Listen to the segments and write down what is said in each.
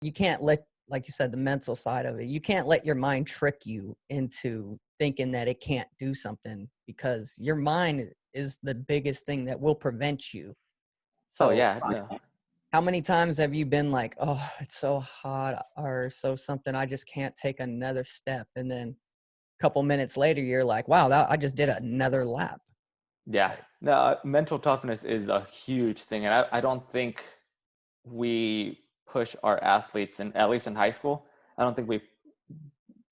you can't let, like you said, the mental side of it, you can't let your mind trick you into thinking that it can't do something, because your mind is the biggest thing that will prevent you. Oh So yeah, no. how many times have you been like, oh, it's so hot or so something, I just can't take another step. And then a couple minutes later, you're like, wow, I just did another lap. Yeah. No, mental toughness is a huge thing. And I don't think we push our athletes, and at least in high school, I don't think we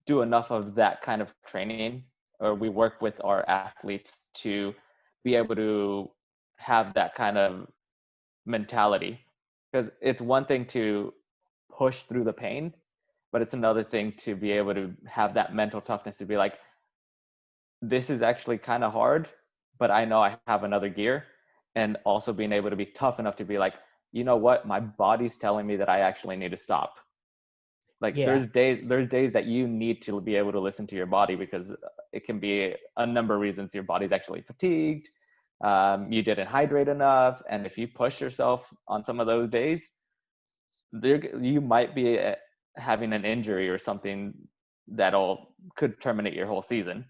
do enough of that kind of training, or we work with our athletes to be able to have that kind of mentality. Because it's one thing to push through the pain, but it's another thing to be able to have that mental toughness to be like, this is actually kind of hard, but I know I have another gear. And also being able to be tough enough to be like, you know what, my body's telling me that I actually need to stop. Like Yeah. there's days that you need to be able to listen to your body, because it can be a number of reasons. Your body's actually fatigued, you didn't hydrate enough, and if you push yourself on some of those days, you might be having an injury or something that'll could terminate your whole season.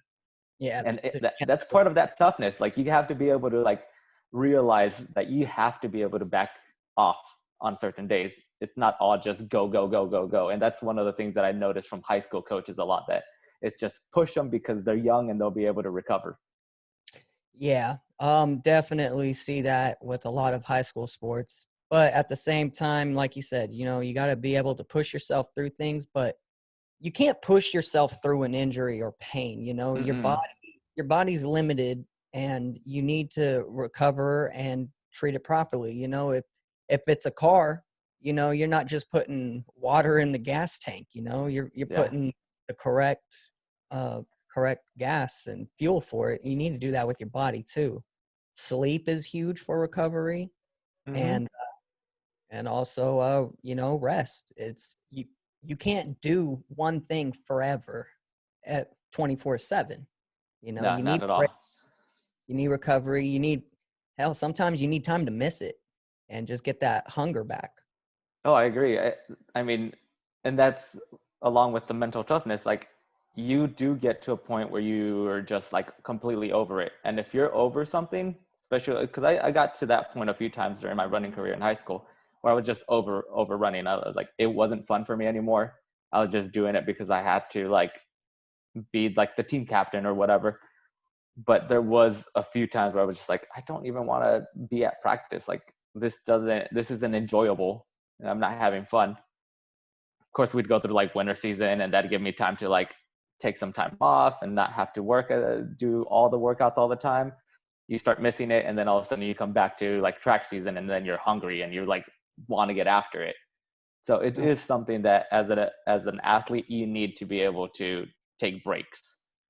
Yeah. And that's part of that toughness. Like you have to be able to like realize that you have to be able to back off on certain days. It's not all just go go go go go. And that's one of the things that I noticed from high school coaches a lot, that it's just push them because they're young and they'll be able to recover. Yeah, definitely see that with a lot of high school sports. But at the same time, like you said, you got to be able to push yourself through things, but you can't push yourself through an injury or pain. Mm-mm. Your body's limited, and you need to recover and treat it properly. If it's a car, you're not just putting water in the gas tank, you're Yeah. putting the uh correct gas and fuel for it. You need to do that with your body too. Sleep is huge for recovery, Mm-hmm. and also rest. You can't do one thing forever at 24/7. No, You not need at break, all. you need recovery, you need hell, sometimes you need time to miss it and just get that hunger back. Oh, I agree. I mean, and that's along with the mental toughness. Like, you do get to a point where you are just like completely over it. And if you're over something, especially because I got to that point a few times during my running career in high school, where I was just over running. I was like, it wasn't fun for me anymore. I was just doing it because I had to like be like the team captain or whatever. But there was a few times where I was just like, I don't even want to be at practice. Like, this isn't enjoyable, and I'm not having fun. Of course, we'd go through like winter season, and that'd give me time to like take some time off and not have to work, do all the workouts all the time. You start missing it, and then all of a sudden you come back to like track season, and then you're hungry and you like want to get after it. So it Oh, is something that as an athlete you need to be able to take breaks.